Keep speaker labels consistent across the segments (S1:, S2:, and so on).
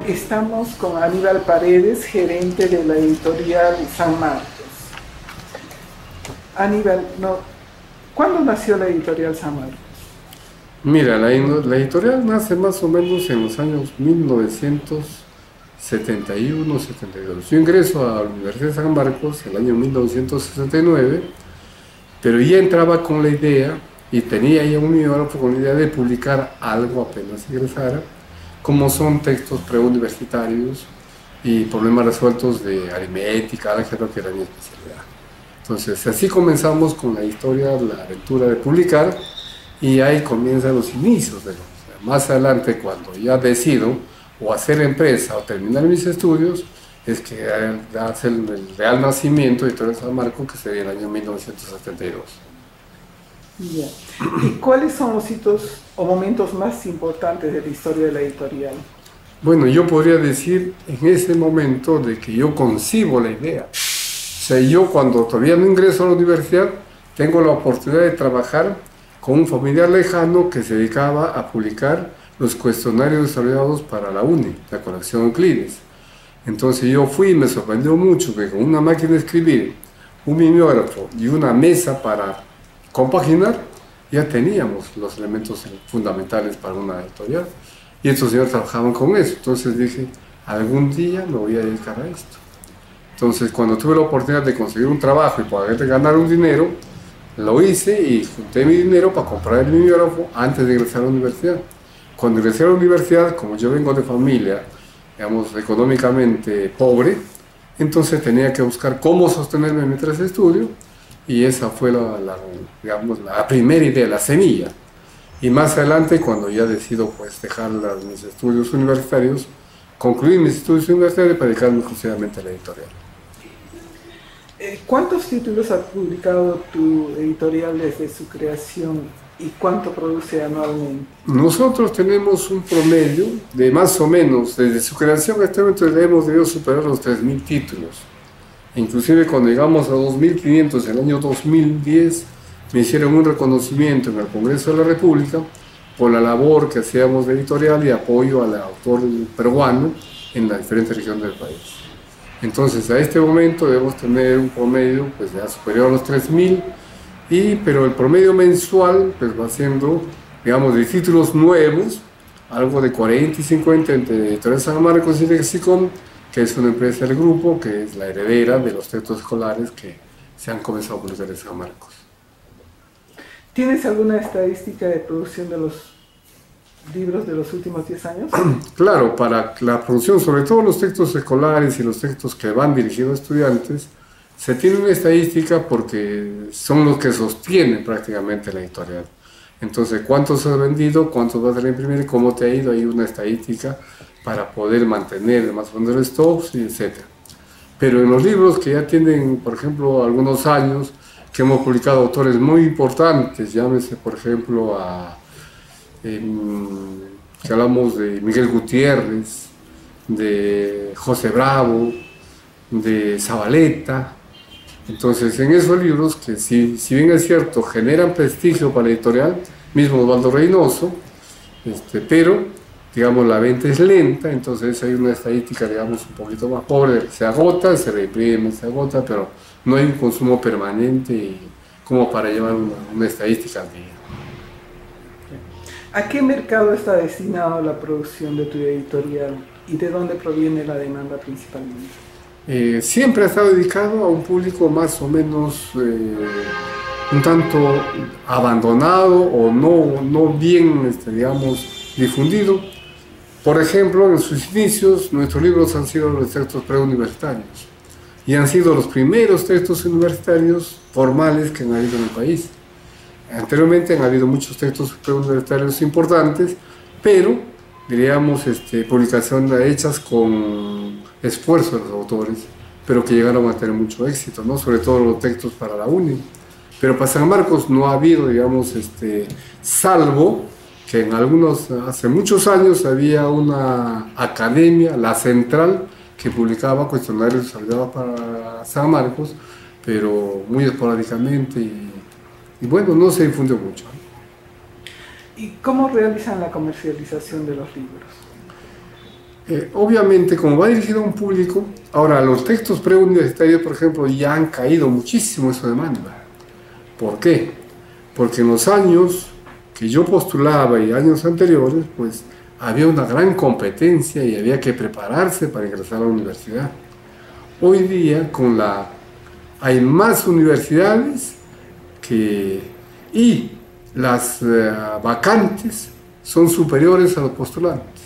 S1: Estamos con Aníbal Paredes, gerente de la editorial San Marcos. Aníbal, ¿cuándo nació la editorial San Marcos?
S2: Mira, la editorial nace más o menos en los años 1971, 72. Yo ingreso a la Universidad de San Marcos en el año 1969, pero ya entraba con la idea y tenía ya un biógrafo con la idea de publicar algo apenas ingresara, como son textos preuniversitarios y problemas resueltos de aritmética, álgebra, que era mi especialidad. Entonces, así comenzamos con la historia, la aventura de publicar, y ahí comienzan los inicios de más adelante, cuando ya decido o hacer empresa o terminar mis estudios, es que hace el real nacimiento de Editorial San Marcos, que sería el año 1972.
S1: Yeah. ¿Y cuáles son los hitos o momentos más importantes de la historia de la editorial?
S2: Bueno, yo podría decir en ese momento de que yo concibo la idea. O sea, yo cuando todavía no ingreso a la universidad, tengo la oportunidad de trabajar con un familiar lejano que se dedicaba a publicar los cuestionarios desarrollados para la UNI, la colección Euclides. Entonces yo fui y me sorprendió mucho que con una máquina de escribir, un mimeógrafo y una mesa para compaginar, ya teníamos los elementos fundamentales para una editorial. Y estos señores trabajaban con eso. Entonces dije, algún día me voy a dedicar a esto. Entonces, cuando tuve la oportunidad de conseguir un trabajo y poder ganar un dinero, lo hice y junté mi dinero para comprar el mimeógrafo antes de ingresar a la universidad. Cuando ingresé a la universidad, como yo vengo de familia, digamos, económicamente pobre, entonces tenía que buscar cómo sostenerme mientras estudio, y esa fue digamos, la primera idea, la semilla. Y más adelante, cuando ya decido pues, dejar mis estudios universitarios, concluí mis estudios universitarios para dedicarme exclusivamente a la editorial.
S1: ¿Cuántos títulos ha publicado tu editorial desde su creación y cuánto produce anualmente?
S2: Nosotros tenemos un promedio de más o menos, desde su creación, este momento hemos debido superar los 3.000 títulos. Inclusive cuando llegamos a 2.500 en el año 2010, me hicieron un reconocimiento en el Congreso de la República por la labor que hacíamos de editorial y apoyo al autor peruano en las diferentes regiones del país. Entonces, a este momento debemos tener un promedio pues, ya superior a los 3.000, pero el promedio mensual pues, va siendo, digamos, de títulos nuevos, algo de 40 y 50 entre Editorial San Marcos y Lexicon, que es una empresa del grupo, que es la heredera de los textos escolares que se han comenzado a publicar en San Marcos.
S1: ¿Tienes alguna estadística de producción de los libros de los últimos 10 años?
S2: Claro, para la producción, sobre todo los textos escolares y los textos que van dirigidos a estudiantes, se tiene una estadística porque son los que sostienen prácticamente la editorial. Entonces, ¿cuántos has vendido? ¿Cuántos vas a imprimir? ¿Cómo te ha ido? Hay una estadística para poder mantener más o menos los stocks, etc. Pero en los libros que ya tienen, por ejemplo, algunos años, que hemos publicado autores muy importantes, llámese, por ejemplo, que hablamos de Miguel Gutiérrez, de José Bravo, de Zabaleta. Entonces, en esos libros, que si bien es cierto, generan prestigio para la editorial, mismo Osvaldo Reynoso, pero digamos, la venta es lenta, entonces hay una estadística, digamos, un poquito más pobre, se agota, se reimprime, se agota, pero no hay un consumo permanente como para llevar una estadística al día.
S1: ¿A qué mercado está destinado la producción de tu editorial y de dónde proviene la demanda principalmente?
S2: Siempre ha estado dedicado a un público más o menos un tanto abandonado o no bien, digamos, difundido. Por ejemplo, en sus inicios, nuestros libros han sido los textos preuniversitarios y han sido los primeros textos universitarios formales que han habido en el país. Anteriormente han habido muchos textos preuniversitarios importantes, pero, diríamos, publicaciones hechas con esfuerzo de los autores, pero que llegaron a tener mucho éxito, ¿no? Sobre todo los textos para la UNI. Pero para San Marcos no ha habido, digamos, salvo que hace muchos años había una academia, la Central, que publicaba cuestionarios desarrollados para San Marcos, pero muy esporádicamente y bueno, no se difundió mucho.
S1: ¿Y cómo realizan la comercialización de los libros?
S2: Obviamente, como va dirigido a un público, ahora los textos preuniversitarios, por ejemplo, ya han caído muchísimo en su demanda. ¿Por qué? Porque en los años que yo postulaba y años anteriores, pues había una gran competencia y había que prepararse para ingresar a la universidad. Hoy día, hay más universidades y las vacantes son superiores a los postulantes.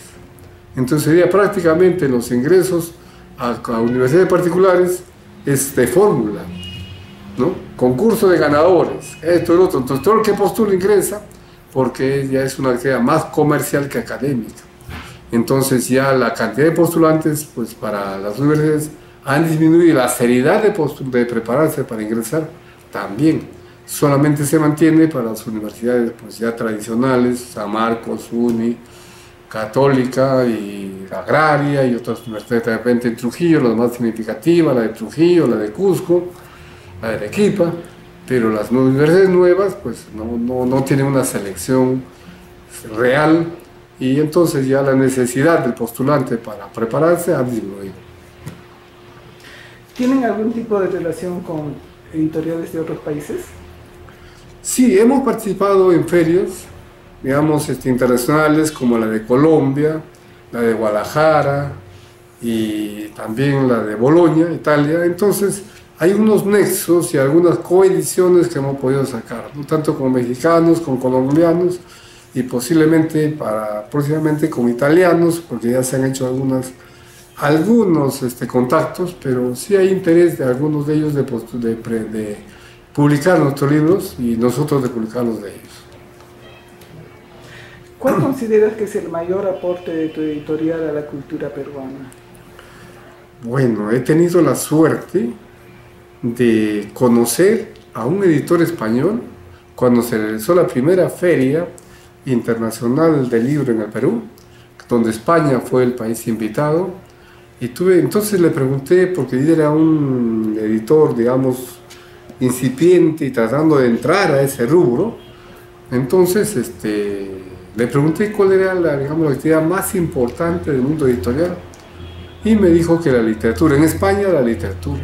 S2: Entonces sería prácticamente los ingresos a universidades particulares de fórmula, ¿no? Concurso de ganadores, esto y lo otro. Entonces todo el que postula ingresa porque ya es una actividad más comercial que académica. Entonces ya la cantidad de postulantes pues para las universidades han disminuido y la seriedad de prepararse para ingresar también. Solamente se mantiene para las universidades pues ya tradicionales, San Marcos, UNI, Católica y Agraria y otras universidades de repente en Trujillo, la más significativa, la de Trujillo, la de Cusco, la de Arequipa, pero las universidades nuevas pues no tienen una selección real y entonces ya la necesidad del postulante para prepararse ha disminuido.
S1: ¿Tienen algún tipo de relación con editoriales de otros países?
S2: Sí, hemos participado en ferias, digamos, internacionales como la de Colombia, la de Guadalajara y también la de Bolonia, Italia. Entonces, hay unos nexos y algunas coediciones que hemos podido sacar, ¿no? Tanto con mexicanos, con colombianos y posiblemente próximamente con italianos, porque ya se han hecho algunos contactos, pero sí hay interés de algunos de ellos de publicar nuestros libros y nosotros de publicarlos de ellos.
S1: ¿Cuál consideras que es el mayor aporte de tu editorial a la cultura peruana?
S2: Bueno, he tenido la suerte de conocer a un editor español cuando se realizó la primera feria internacional del libro en el Perú, donde España fue el país invitado, y entonces le pregunté, porque él era un editor, digamos, incipiente y tratando de entrar a ese rubro, entonces le pregunté cuál era la actividad más importante del mundo editorial y me dijo que la literatura, en España la literatura.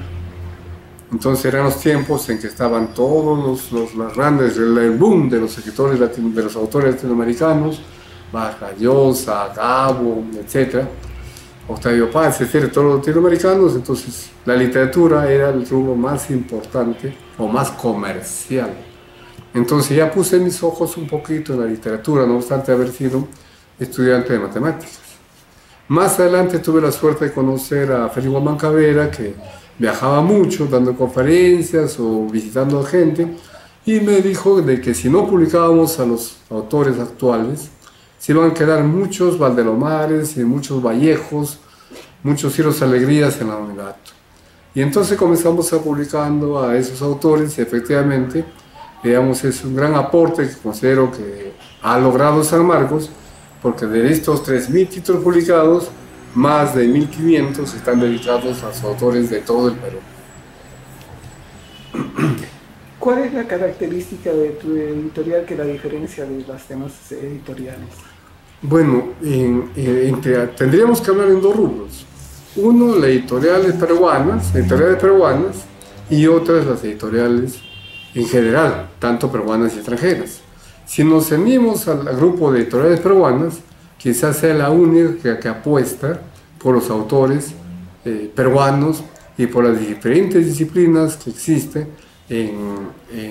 S2: Entonces eran los tiempos en que estaban todos los grandes, el boom de los escritores, de los autores latinoamericanos, Vargas Llosa, Gabo, etc., Octavio Paz, etc., todos los latinoamericanos. Entonces la literatura era el rubro más importante o más comercial. Entonces ya puse mis ojos un poquito en la literatura, no obstante haber sido estudiante de matemáticas. Más adelante tuve la suerte de conocer a Félix Guamán Cabrera, que viajaba mucho dando conferencias o visitando a gente, y me dijo de que si no publicábamos a los autores actuales, se iban a quedar muchos Valdelomares y muchos Vallejos, muchos Cielos Alegrías en la unidad. Y entonces comenzamos a publicando a esos autores y efectivamente, digamos, es un gran aporte que considero que ha logrado San Marcos, porque de estos 3.000 títulos publicados, más de 1.500 están dedicados a los autores de todo el Perú.
S1: ¿Cuál es la característica de tu editorial que la diferencia de las demás editoriales?
S2: Bueno, tendríamos que hablar en dos rubros. Uno, las editoriales peruanas, y otras las editoriales en general, tanto peruanas y extranjeras. Si nos ceñimos al grupo de editoriales peruanas, quizás sea la única que apuesta por los autores peruanos y por las diferentes disciplinas que existen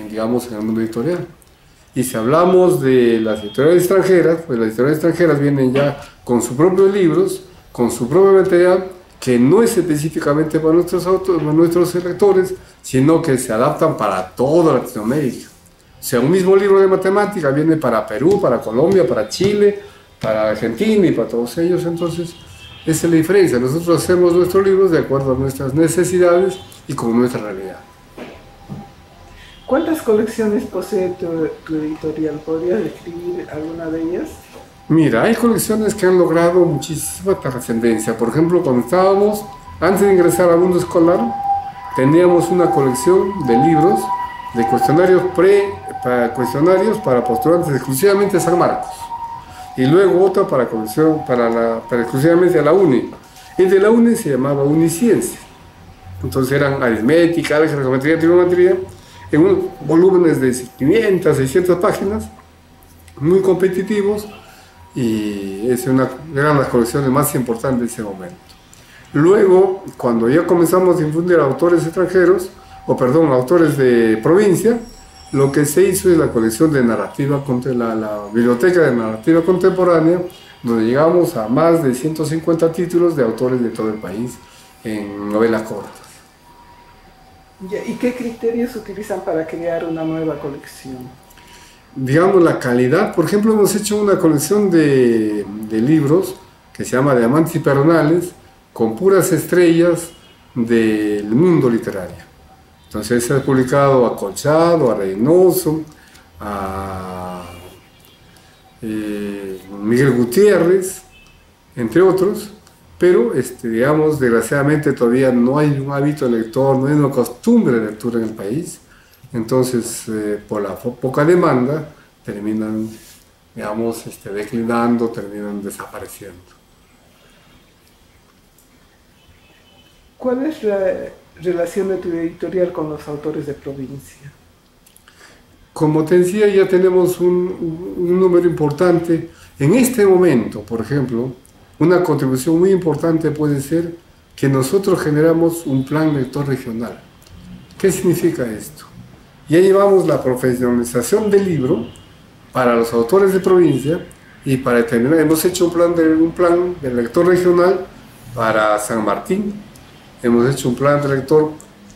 S2: digamos, en el mundo editorial. Y si hablamos de las editoriales extranjeras, pues las editoriales extranjeras vienen ya con sus propios libros, con su propio material, que no es específicamente para nuestros lectores, sino que se adaptan para toda Latinoamérica. O sea, un mismo libro de matemática viene para Perú, para Colombia, para Chile, para Argentina y para todos ellos. Entonces, esa es la diferencia. Nosotros hacemos nuestros libros de acuerdo a nuestras necesidades y con nuestra realidad.
S1: ¿Cuántas colecciones posee tu editorial? ¿Podrías describir alguna de ellas?
S2: Mira, hay colecciones que han logrado muchísima trascendencia. Por ejemplo, cuando estábamos, antes de ingresar al mundo escolar, teníamos una colección de libros, de cuestionarios para postulantes exclusivamente de San Marcos. y luego otra para colección, para exclusivamente a la UNE. El de la UNE se llamaba Uniciencia. Entonces eran aritmética, álgebra, geometría, trigonometría, en volúmenes de 500, 600 páginas, muy competitivos, y eran las colecciones más importantes de ese momento. Luego, cuando ya comenzamos a difundir autores extranjeros, autores de provincia, lo que se hizo es la colección de narrativa, la biblioteca de narrativa contemporánea, donde llegamos a más de 150 títulos de autores de todo el país en novelas cortas.
S1: ¿Y qué criterios utilizan para crear una nueva colección?
S2: Digamos, la calidad. Por ejemplo, hemos hecho una colección de libros que se llama Diamantes y Perronales, con puras estrellas del mundo literario. Entonces se ha publicado a Colchado, a Reynoso, a Miguel Gutiérrez, entre otros, pero digamos, desgraciadamente todavía no hay un hábito de lector, no hay una costumbre de lectura en el país. Entonces, por la poca demanda, terminan, digamos, declinando, terminan desapareciendo.
S1: ¿Cuál es la relación de tu editorial con los autores de provincia?
S2: Como te decía, ya tenemos un número importante. En este momento, por ejemplo, una contribución muy importante puede ser que nosotros generamos un plan lector regional. ¿Qué significa esto? Ya llevamos la profesionalización del libro para los autores de provincia, y para terminar hemos hecho un plan de lector regional para San Martín, hemos hecho un plan de lector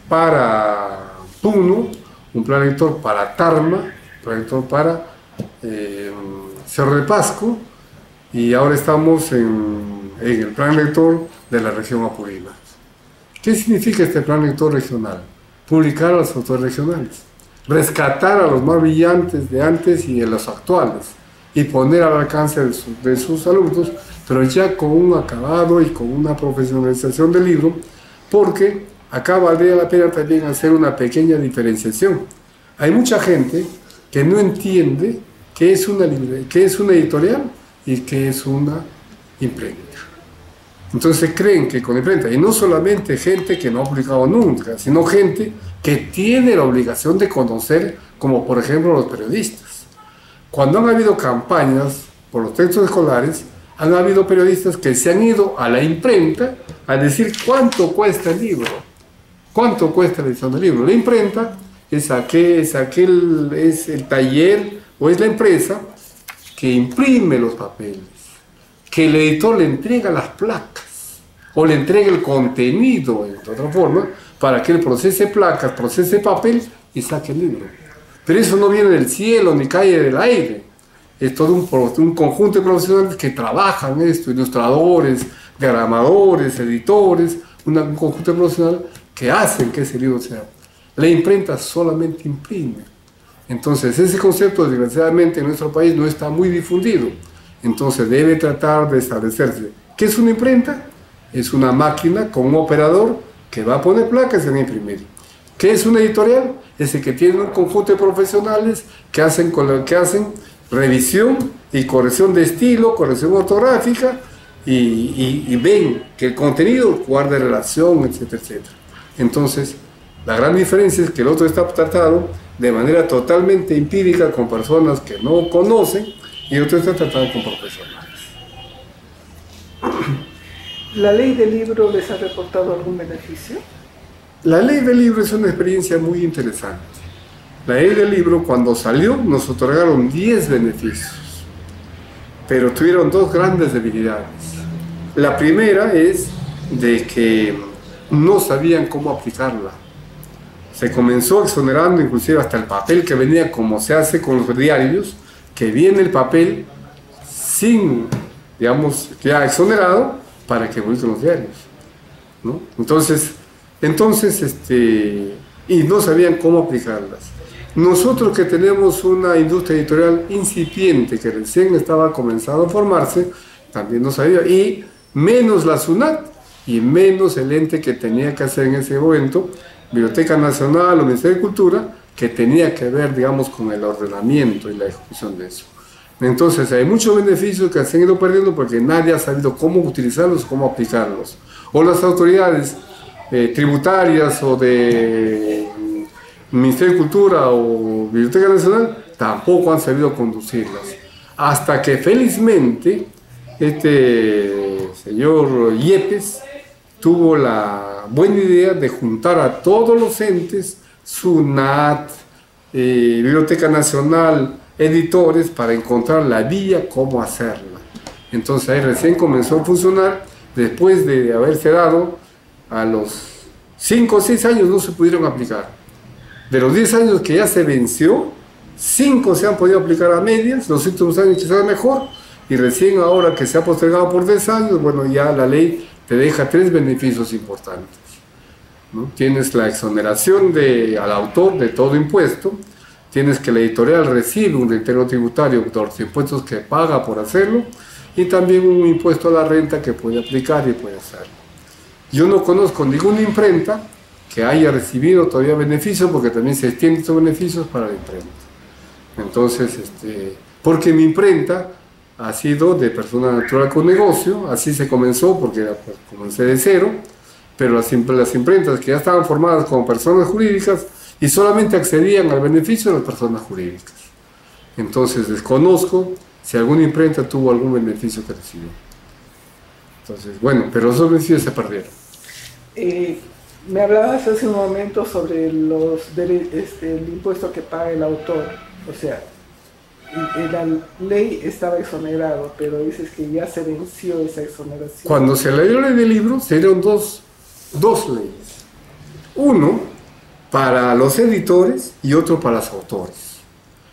S2: para Puno, un plan de lector para Tarma, un plan de lector para Cerro de Pasco, y ahora estamos en el plan lector de la región Apurímac. ¿Qué significa este plan lector regional? Publicar a los autores regionales, rescatar a los más brillantes de antes y de los actuales, y poner al alcance de sus alumnos, pero ya con un acabado y con una profesionalización del libro, porque acá valdría la pena también hacer una pequeña diferenciación. Hay mucha gente que no entiende qué es una editorial y qué es una imprenta. Entonces creen que con imprenta, y no solamente gente que no ha publicado nunca, sino gente que tiene la obligación de conocer, como por ejemplo los periodistas. Cuando han habido campañas por los textos escolares, han habido periodistas que se han ido a la imprenta a decir cuánto cuesta el libro, cuánto cuesta la edición del libro. La imprenta es el taller o es la empresa que imprime los papeles, que el editor le entrega las placas o le entrega el contenido, de otra forma, para que él procese placas, procese papel y saque el libro. Pero eso no viene del cielo ni cae del aire. Es todo un conjunto de profesionales que trabajan esto, ilustradores, diagramadores, editores, un conjunto de profesionales que hacen que ese libro sea. La imprenta solamente imprime. Entonces ese concepto, desgraciadamente, en nuestro país no está muy difundido. Entonces debe tratar de establecerse. ¿Qué es una imprenta? Es una máquina con un operador que va a poner placas y va a imprimir. ¿Qué es una editorial? Es el que tiene un conjunto de profesionales que hacen revisión y corrección de estilo, corrección ortográfica, y ven que el contenido guarda relación, etcétera, etcétera. Entonces, la gran diferencia es que el otro está tratado de manera totalmente empírica con personas que no conocen, y el otro está tratado con profesionales.
S1: ¿La ley del libro les ha reportado algún beneficio?
S2: La ley del libro es una experiencia muy interesante. La ley del libro, cuando salió, nos otorgaron 10 beneficios, pero tuvieron dos grandes debilidades. La primera es de que no sabían cómo aplicarla. Se comenzó exonerando inclusive hasta el papel que venía, como se hace con los diarios, que viene el papel sin, digamos, ya exonerado para que publiquen los diarios, ¿no? Entonces, y no sabían cómo aplicarlas. Nosotros, que tenemos una industria editorial incipiente que recién estaba comenzando a formarse, también no sabía, y menos la SUNAT y menos el ente que tenía que hacer en ese momento, Biblioteca Nacional o Ministerio de Cultura, que tenía que ver, digamos, con el ordenamiento y la ejecución de eso. Entonces hay muchos beneficios que se han ido perdiendo porque nadie ha sabido cómo utilizarlos, cómo aplicarlos. O las autoridades tributarias o de Ministerio de Cultura o Biblioteca Nacional tampoco han sabido conducirlas. Hasta que felizmente este señor Yepes tuvo la buena idea de juntar a todos los entes, SUNAT, Biblioteca Nacional, editores, para encontrar la vía cómo hacerla. Entonces ahí recién comenzó a funcionar, después de haberse dado, a los 5 o 6 años no se pudieron aplicar. De los 10 años que ya se venció, 5 se han podido aplicar a medias, los últimos años quizás mejor, y recién ahora que se ha postergado por 10 años, bueno, ya la ley te deja 3 beneficios importantes, ¿no? Tienes la exoneración al autor de todo impuesto, tienes que la editorial recibe un reintegro tributario de los impuestos que paga por hacerlo, y también un impuesto a la renta que puede aplicar y puede hacerlo. Yo no conozco ninguna imprenta que haya recibido todavía beneficios, porque también se extienden estos beneficios para la imprenta. Entonces, porque mi imprenta ha sido de persona natural con negocio, así se comenzó, porque comencé de cero, pero las imprentas que ya estaban formadas como personas jurídicas y solamente accedían al beneficio de las personas jurídicas. Entonces desconozco si alguna imprenta tuvo algún beneficio que recibió. Entonces, bueno, pero esos beneficios se perdieron.
S1: Me hablabas hace un momento sobre el impuesto que paga el autor, o sea, la ley estaba exonerado, pero dices que ya se venció esa exoneración.
S2: Cuando se le dio la ley del libro, se dieron dos leyes. Uno para los editores y otro para los autores.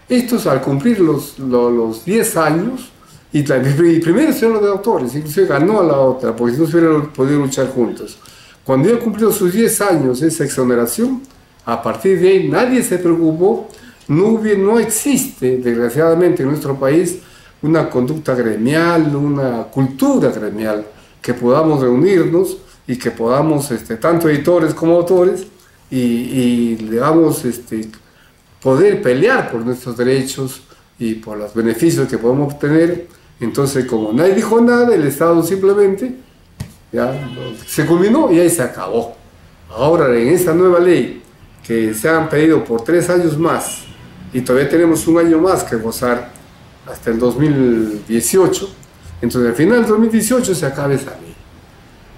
S2: Estos, al cumplir los 10 años, y primero se dio de autores, inclusive ganó a la otra, porque si no se hubieran podido luchar juntos. Cuando ya cumplió sus 10 años esa exoneración, a partir de ahí nadie se preocupó. No existe, desgraciadamente, en nuestro país una conducta gremial, una cultura gremial, que podamos reunirnos y que podamos, tanto editores como autores, y digamos, poder pelear por nuestros derechos y por los beneficios que podemos obtener. Entonces, como nadie dijo nada, el Estado simplemente ya se culminó y ahí se acabó. Ahora, en esta nueva ley, que se han pedido por 3 años más, y todavía tenemos un año más que gozar hasta el 2018, entonces al final del 2018 se acaba esa ley.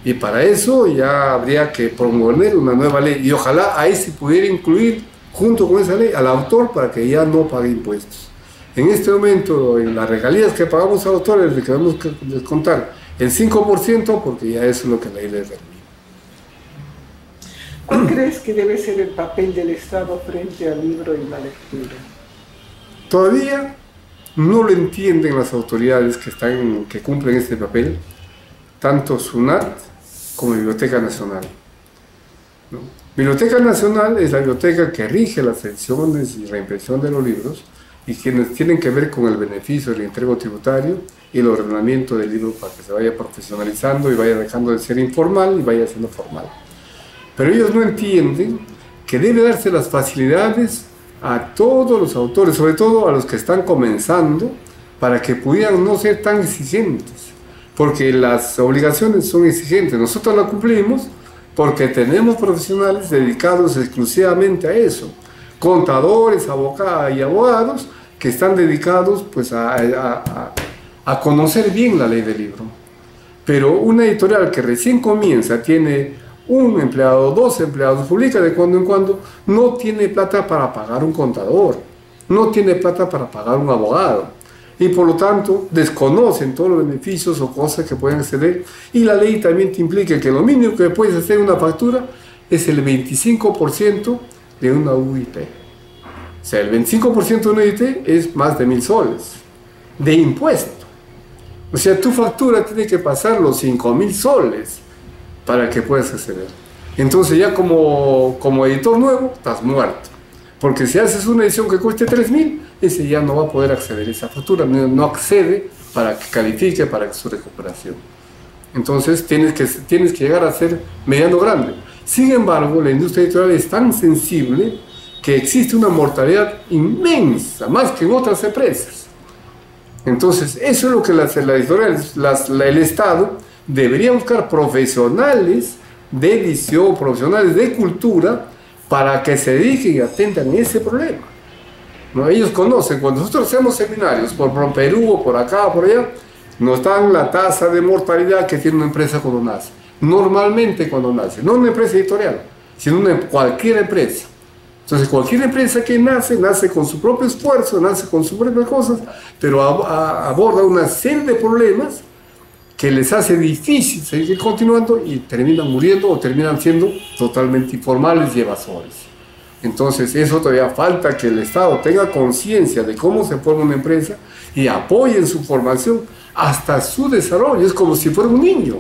S2: Y para eso ya habría que promover una nueva ley, y ojalá ahí se pudiera incluir junto con esa ley al autor para que ya no pague impuestos. En este momento, en las regalías que pagamos a autores, le queremos descontar el 5%, porque ya eso es lo que la ley le determina.
S1: ¿Cuál crees que debe ser el papel del Estado frente al libro y la lectura?
S2: Todavía no lo entienden las autoridades que cumplen este papel, tanto SUNAT como Biblioteca Nacional, ¿no? Biblioteca Nacional es la biblioteca que rige las ediciones y reimpresión de los libros, y quienes tienen que ver con el beneficio del entrego tributario y el ordenamiento del libro para que se vaya profesionalizando y vaya dejando de ser informal y vaya siendo formal. Pero ellos no entienden que debe darse las facilidades a todos los autores, sobre todo a los que están comenzando, para que pudieran no ser tan exigentes, porque las obligaciones son exigentes. Nosotros las cumplimos porque tenemos profesionales dedicados exclusivamente a eso, contadores, abogados y abogados que están dedicados pues a conocer bien la ley del libro. Pero una editorial que recién comienza, tiene un empleado, 2 empleados, publica de cuando en cuando, no tiene plata para pagar un contador, no tiene plata para pagar un abogado, y por lo tanto desconocen todos los beneficios o cosas que pueden acceder, y la ley también te implica que lo mínimo que puedes hacer en una factura es el 25% de una UIT. O sea, el 25% de una UIT es más de 1.000 soles de impuesto. O sea, tu factura tiene que pasar los 5.000 soles para que puedas acceder. Entonces ya como editor nuevo estás muerto, porque si haces una edición que cueste 3.000, ese ya no va a poder acceder a esa factura, no accede para que califique para su recuperación. Entonces tienes que llegar a ser mediano grande. Sin embargo, la industria editorial es tan sensible que existe una mortalidad inmensa, más que en otras empresas. Entonces, eso es lo que las editoriales, el Estado debería buscar profesionales de edición, profesionales de cultura, para que se dediquen y atiendan ese problema. ¿No? Ellos conocen, cuando nosotros hacemos seminarios por Perú o por acá o por allá, nos dan la tasa de mortalidad que tiene una empresa cuando nace. Normalmente cuando nace, no una empresa editorial, sino cualquier empresa. Entonces cualquier empresa que nace con su propio esfuerzo, nace con sus propias cosas, pero aborda una serie de problemas que les hace difícil seguir continuando y terminan muriendo o terminan siendo totalmente informales y evasores. Entonces eso todavía falta que el Estado tenga conciencia de cómo se forma una empresa y apoye en su formación hasta su desarrollo. Es como si fuera un niño.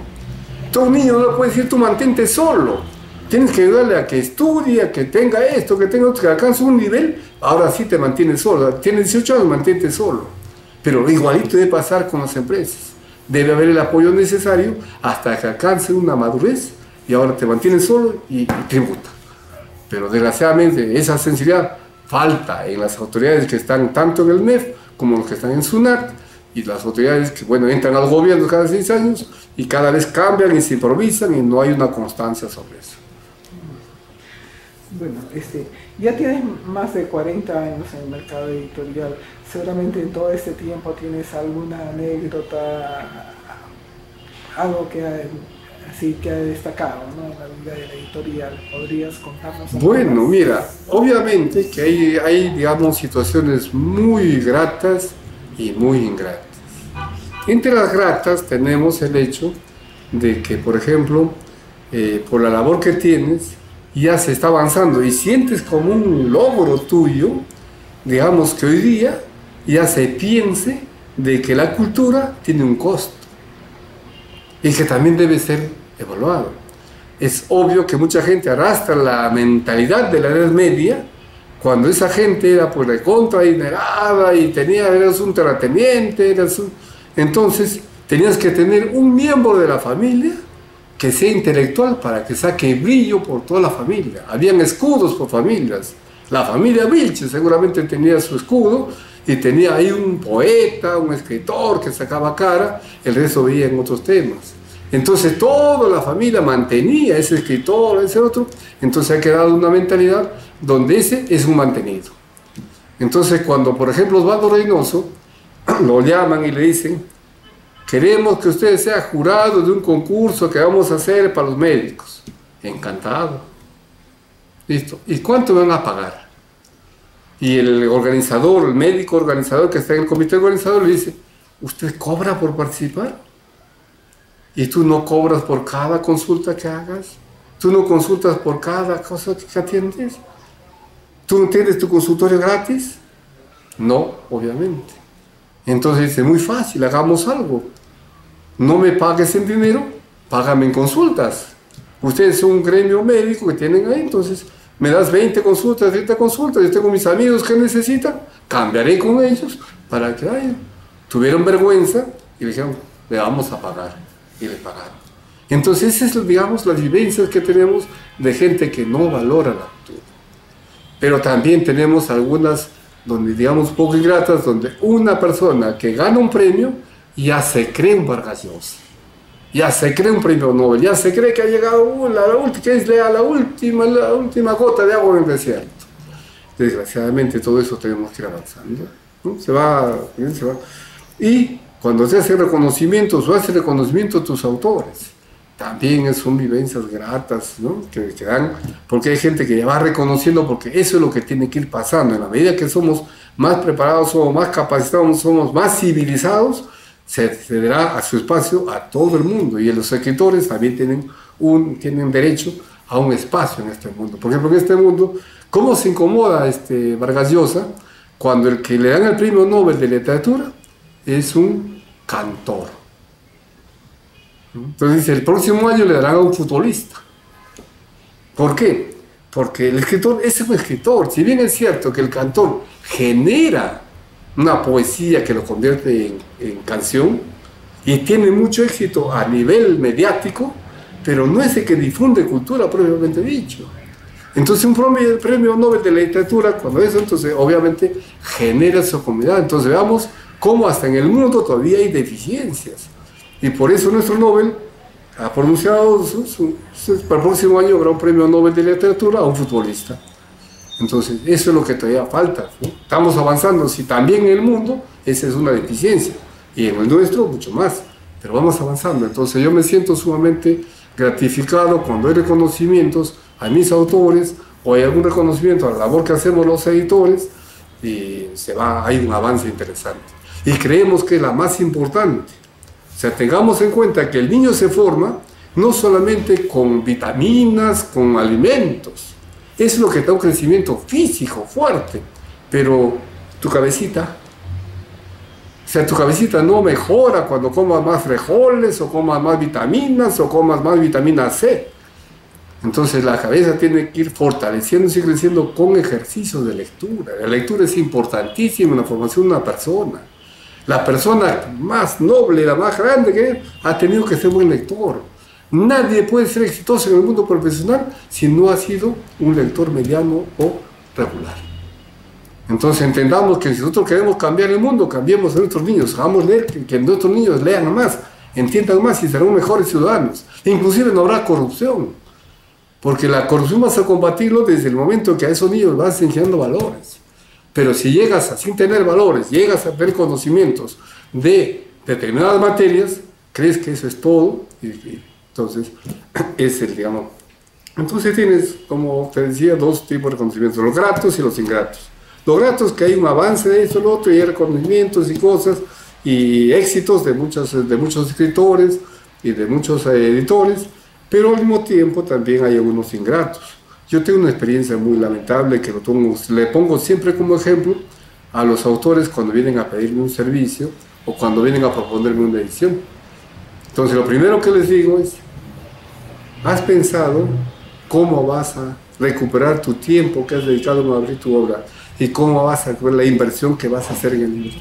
S2: Todo un niño no le puede decir tú mantente solo. Tienes que ayudarle a que estudie, a que tenga esto, que tenga otro, que alcance un nivel, ahora sí te mantienes solo. Tienes 18 años, mantente solo. Pero igualito debe pasar con las empresas. Debe haber el apoyo necesario hasta que alcance una madurez y ahora te mantienes solo y tributa. Pero desgraciadamente esa sensibilidad falta en las autoridades que están tanto en el MEF como los que están en SUNAT y las autoridades que, bueno, entran al gobierno cada 6 años y cada vez cambian y se improvisan y no hay una constancia sobre eso.
S1: Bueno, ya tienes más de 40 años en el mercado editorial. Seguramente en todo este tiempo tienes alguna anécdota, algo que ha destacado, ¿no?, en la vida de la editorial. ¿Podrías contarnos algo?
S2: Bueno, mira, obviamente que hay, digamos, situaciones muy gratas y muy ingratas. Entre las gratas tenemos el hecho de que, por ejemplo, por la labor que tienes, ya se está avanzando y sientes como un logro tuyo, digamos, que hoy día ya se piense de que la cultura tiene un costo y que también debe ser evaluado. Es obvio que mucha gente arrastra la mentalidad de la Edad Media, cuando esa gente era pues recontra adinerada y eras un terrateniente, entonces tenías que tener un miembro de la familia que sea intelectual para que saque brillo por toda la familia. Habían escudos por familias. La familia Vilches seguramente tenía su escudo y tenía ahí un poeta, un escritor que sacaba cara, el resto veía en otros temas. Entonces toda la familia mantenía ese escritor, ese otro, entonces ha quedado una mentalidad donde ese es un mantenido. Entonces cuando, por ejemplo, Osvaldo Reynoso lo llaman y le dicen: queremos que usted sea jurado de un concurso que vamos a hacer para los médicos. Encantado. Listo. ¿Y cuánto me van a pagar? Y el organizador, el médico organizador que está en el comité organizador le dice: ¿usted cobra por participar? ¿Y tú no cobras por cada consulta que hagas? ¿Tú no consultas por cada cosa que atiendes? ¿Tú no tienes tu consultorio gratis? No, obviamente. Entonces dice: muy fácil, hagamos algo. No me pagues en dinero, págame en consultas. Ustedes son un gremio médico que tienen ahí, entonces me das 20 consultas, 30 consultas, yo tengo mis amigos que necesitan, cambiaré con ellos para que tuvieron vergüenza y le dijeron: le vamos a pagar. Y le pagaron. Entonces esas es, digamos, las vivencias que tenemos de gente que no valora la cultura. Pero también tenemos algunas donde, digamos, poco ingratas, donde una persona que gana un premio ya se cree un Vargas Llosa, ya se cree un premio Nobel, ya se cree que ha llegado la última gota de agua en el desierto. Desgraciadamente todo eso tenemos que ir avanzando, ¿no? Se va. Y cuando se hace reconocimiento, o hace reconocimiento a tus autores, también son vivencias gratas, ¿no?, que dan, porque hay gente que ya va reconociendo, porque eso es lo que tiene que ir pasando. En la medida que somos más preparados, somos más capacitados, somos más civilizados, se dará a su espacio a todo el mundo, y los escritores también tienen derecho a un espacio en este mundo. Por ejemplo, en este mundo, ¿cómo se incomoda Vargas Llosa cuando el que le dan el premio Nobel de Literatura es un cantor? Entonces dice: el próximo año le darán a un futbolista. ¿Por qué? Porque el escritor es un escritor. Si bien es cierto que el cantor genera una poesía que lo convierte en canción y tiene mucho éxito a nivel mediático, pero no es el que difunde cultura propiamente dicho. Entonces un premio Nobel de la Literatura, cuando eso, entonces obviamente genera su comunidad. Entonces veamos cómo hasta en el mundo todavía hay deficiencias. Y por eso nuestro Nobel ha pronunciado, para el próximo año habrá un premio Nobel de Literatura a un futbolista. Entonces, eso es lo que todavía falta, ¿no? Estamos avanzando, si también en el mundo esa es una deficiencia, y en el nuestro mucho más, pero vamos avanzando. Entonces yo me siento sumamente gratificado cuando hay reconocimientos a mis autores, o hay algún reconocimiento a la labor que hacemos los editores, y hay un avance interesante. Y creemos que es la más importante. O sea, tengamos en cuenta que el niño se forma no solamente con vitaminas, con alimentos, es lo que da un crecimiento físico fuerte, pero tu cabecita, o sea, tu cabecita no mejora cuando comas más frijoles, o comas más vitaminas, o comas más vitamina C. Entonces la cabeza tiene que ir fortaleciéndose y creciendo con ejercicios de lectura. La lectura es importantísima en la formación de una persona. La persona más noble, la más grande que es, ha tenido que ser buen lector. Nadie puede ser exitoso en el mundo profesional si no ha sido un lector mediano o regular. Entonces entendamos que si nosotros queremos cambiar el mundo, cambiemos a nuestros niños, hagamos leer, que nuestros niños lean más, entiendan más y serán mejores ciudadanos. Inclusive no habrá corrupción, porque la corrupción vas a combatirlo desde el momento que a esos niños vas enseñando valores. Pero si llegas sin tener valores, llegas a tener conocimientos de determinadas materias, crees que eso es todo, y entonces es el, digamos. Entonces tienes, como te decía, dos tipos de reconocimientos, los gratos y los ingratos. Los gratos, que hay un avance de esto, lo otro, y hay reconocimientos y cosas, y éxitos de muchos escritores y de muchos editores, pero al mismo tiempo también hay algunos ingratos. Yo tengo una experiencia muy lamentable que le pongo siempre como ejemplo a los autores cuando vienen a pedirme un servicio o cuando vienen a proponerme una edición. Entonces lo primero que les digo es: ¿has pensado cómo vas a recuperar tu tiempo que has dedicado a abrir tu obra y cómo vas a ver la inversión que vas a hacer en el libro?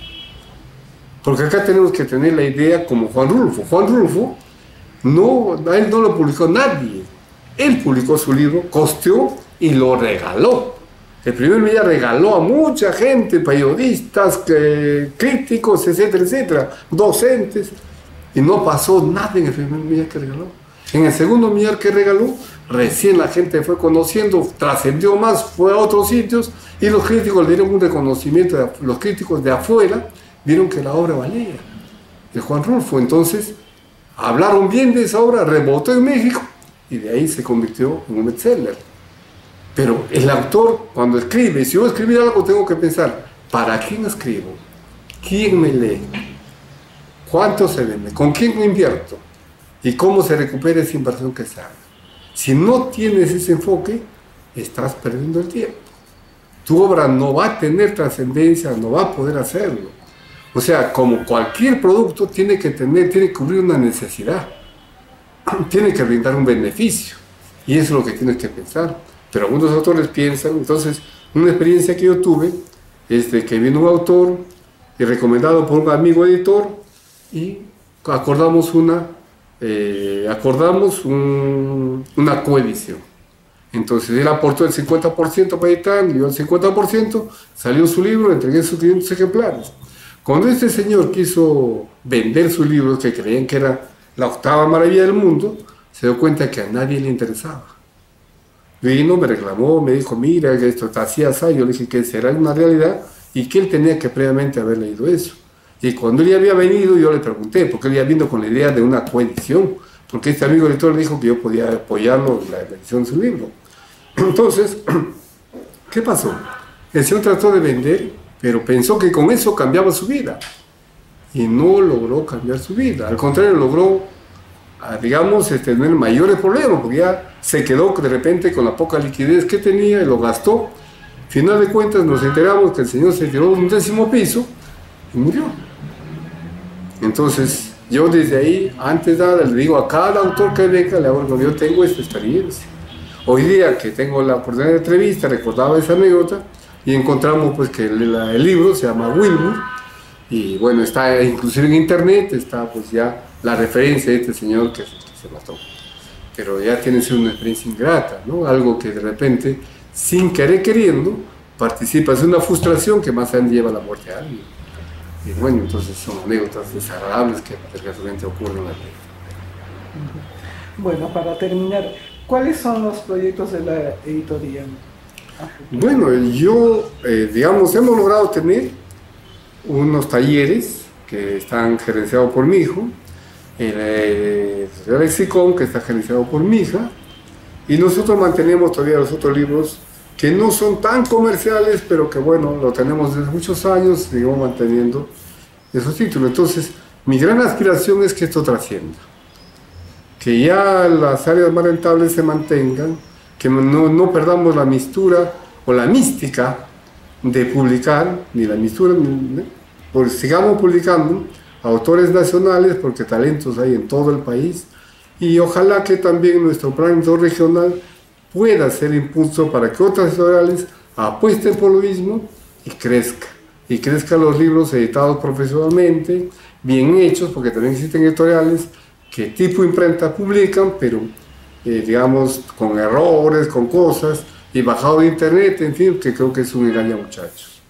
S2: Porque acá tenemos que tener la idea como Juan Rulfo. Juan Rulfo, a él no lo publicó nadie. Él publicó su libro, costeó y lo regaló. El primer día regaló a mucha gente, periodistas, críticos, etcétera, etcétera, docentes, y no pasó nada en el primer día que regaló. En el segundo millar que regaló, recién la gente fue conociendo, trascendió más, fue a otros sitios, y los críticos le dieron un reconocimiento, los críticos de afuera vieron que la obra valía, de Juan Rulfo. Entonces hablaron bien de esa obra, rebotó en México, y de ahí se convirtió en un bestseller. Pero el autor, cuando escribe, si yo voy a escribir algo, tengo que pensar: ¿para quién escribo? ¿Quién me lee? ¿Cuánto se vende? ¿Con quién me invierto? ¿Y cómo se recupera esa inversión que se haga? Si no tienes ese enfoque, estás perdiendo el tiempo. Tu obra no va a tener trascendencia, no va a poder hacerlo. O sea, como cualquier producto, tiene que cubrir una necesidad, tiene que brindar un beneficio, y eso es lo que tienes que pensar. Pero algunos autores piensan. Entonces, una experiencia que yo tuve es de que vino un autor y recomendado por un amigo editor, y acordamos una coedición. Entonces él aportó el 50% para editar, yo el 50%, salió su libro, entregué sus 500 ejemplares. Cuando este señor quiso vender su libro, que creían que era la octava maravilla del mundo, se dio cuenta que a nadie le interesaba. Vino, me reclamó, me dijo: mira, esto está así, así. Yo le dije que será una realidad y que él tenía que previamente haber leído eso. Y cuando él ya había venido, yo le pregunté, porque él ya vino con la idea de una coedición, porque este amigo editor le dijo que yo podía apoyarlo en la edición de su libro. Entonces, ¿qué pasó? El señor trató de vender, pero pensó que con eso cambiaba su vida, y no logró cambiar su vida. Al contrario, logró, digamos, tener mayores problemas, porque ya se quedó de repente con la poca liquidez que tenía y lo gastó. Final de cuentas nos enteramos que el señor se tiró de un 10º piso y murió. Entonces yo desde ahí, antes de nada, le digo a cada autor que venga, le hago: yo tengo esta experiencia. Hoy día que tengo la oportunidad de entrevista, recordaba esa anécdota, y encontramos pues que el libro se llama Wilbur, y bueno, está inclusive en internet, está pues ya la referencia de este señor que se mató. Pero ya tiene que ser una experiencia ingrata, ¿no? Algo que de repente, sin querer queriendo, participas de una frustración que más adelante lleva a la muerte de alguien. Y bueno, entonces son anécdotas desagradables que realmente ocurren en la vida.
S1: Bueno, para terminar, ¿cuáles son los proyectos de la editorial?
S2: Bueno, yo, digamos, hemos logrado tener unos talleres que están gerenciados por mi hijo, el lexicon que está gerenciado por mi hija, y nosotros mantenemos todavía los otros libros que no son tan comerciales, pero que bueno, lo tenemos desde muchos años, seguimos manteniendo esos títulos. Entonces, mi gran aspiración es que esto trascienda, que ya las áreas más rentables se mantengan, que no perdamos la mistura o la mística de publicar, ni la mistura, pues sigamos publicando autores nacionales, porque talentos hay en todo el país, y ojalá que también nuestro plan regional pueda ser impulso para que otras editoriales apuesten por lo mismo y crezcan los libros editados profesionalmente, bien hechos, porque también existen editoriales que tipo imprenta publican, pero digamos con errores, con cosas, y bajado de internet, en fin, que creo que es un engaño, muchachos.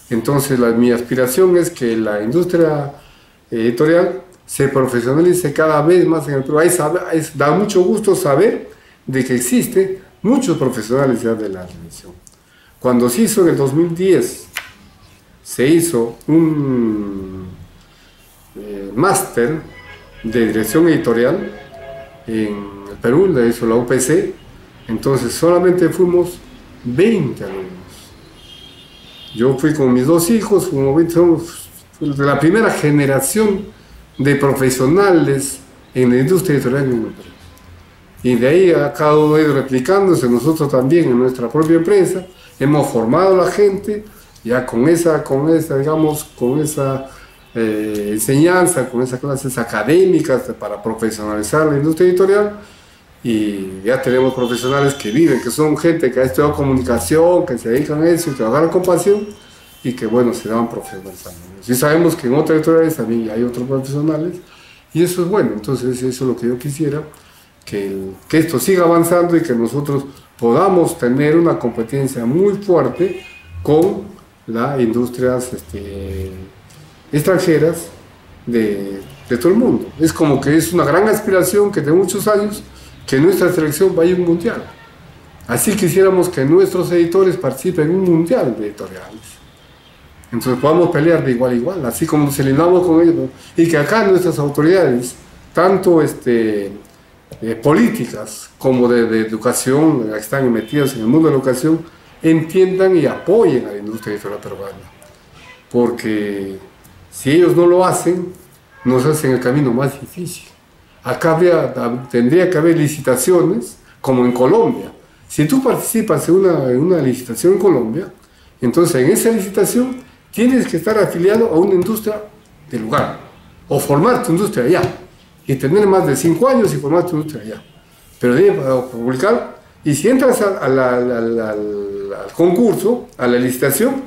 S2: Entonces mi aspiración es que la industria editorial se profesionalice cada vez más en el Perú. Da mucho gusto saber de que existen muchos profesionales ya de la edición. Cuando se hizo en el 2010, se hizo un máster de dirección editorial en el Perú, la hizo la UPC, entonces solamente fuimos 20 alumnos. Yo fui con mis 2 hijos, fuimos 20, somos de la primera generación de profesionales en la industria editorial en el Perú. Y de ahí a cada uno ha ido replicándose. Nosotros también en nuestra propia empresa hemos formado a la gente ya con esa enseñanza, con esas clases académicas para profesionalizar la industria editorial, y ya tenemos profesionales que viven, que son gente que ha estudiado comunicación, que se dedican a eso y trabajan con pasión, y que bueno, se van profesionalizando. Sí sabemos que en otras editoriales también hay otros profesionales, y eso es bueno. Entonces eso es lo que yo quisiera, que esto siga avanzando y que nosotros podamos tener una competencia muy fuerte con las industrias extranjeras de todo el mundo. Es como que es una gran aspiración que de muchos años que nuestra selección vaya a un mundial. Así quisiéramos que nuestros editores participen en un mundial de editoriales. Entonces podamos pelear de igual a igual, así como nos eliminamos con ellos, ¿no? Y que acá nuestras autoridades, tanto políticas como de educación, que están metidas en el mundo de la educación, entiendan y apoyen a la industria editorial peruana. Porque si ellos no lo hacen, nos hacen el camino más difícil. Acá tendría que haber licitaciones, como en Colombia. Si tú participas en una licitación en Colombia, entonces en esa licitación tienes que estar afiliado a una industria del lugar, o formar tu industria allá, y tener más de 5 años y formar tu industria allá. Pero para publicar, y si entras al concurso, a la licitación,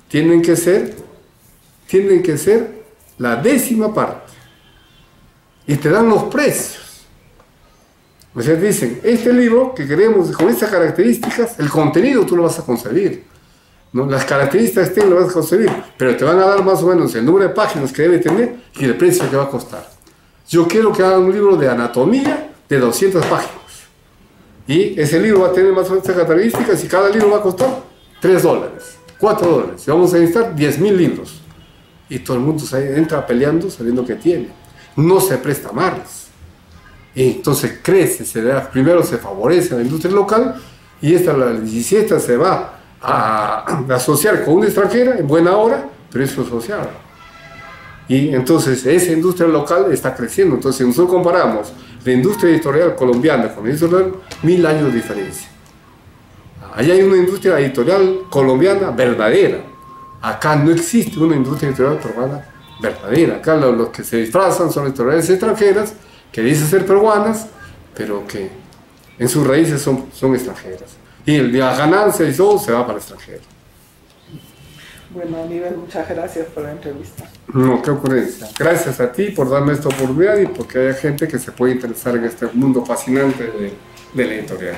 S2: tienen que ser la 10ª parte. Y te dan los precios. O sea, dicen, este libro que queremos con estas características, el contenido tú lo vas a concebir, ¿no? Las características lo vas a concebir, pero te van a dar más o menos el número de páginas que debe tener y el precio que va a costar. Yo quiero que hagan un libro de anatomía de 200 páginas. Y ese libro va a tener más o menos estas características, y cada libro va a costar $3, $4. Y vamos a necesitar 10.000 libros. Y todo el mundo entra peleando sabiendo que tiene. No se presta más. Y entonces crece, primero se favorece a la industria local, y la 17 se va a asociar con una extranjera en buena hora, pero eso es social. Y entonces esa industria local está creciendo. Entonces, si nosotros comparamos la industria editorial colombiana con la industria editorial, 1000 años de diferencia. Allá hay una industria editorial colombiana verdadera. Acá no existe una industria editorial peruana verdadera. Acá los que se disfrazan son editoriales extranjeras que dicen ser peruanas, pero que en sus raíces son extranjeras. Y la ganancia y todo se va para el extranjero.
S1: Bueno, Aníbal, muchas gracias por la entrevista.
S2: No, qué ocurrencia. Gracias a ti por darme esta oportunidad y porque haya gente que se puede interesar en este mundo fascinante de la editorial.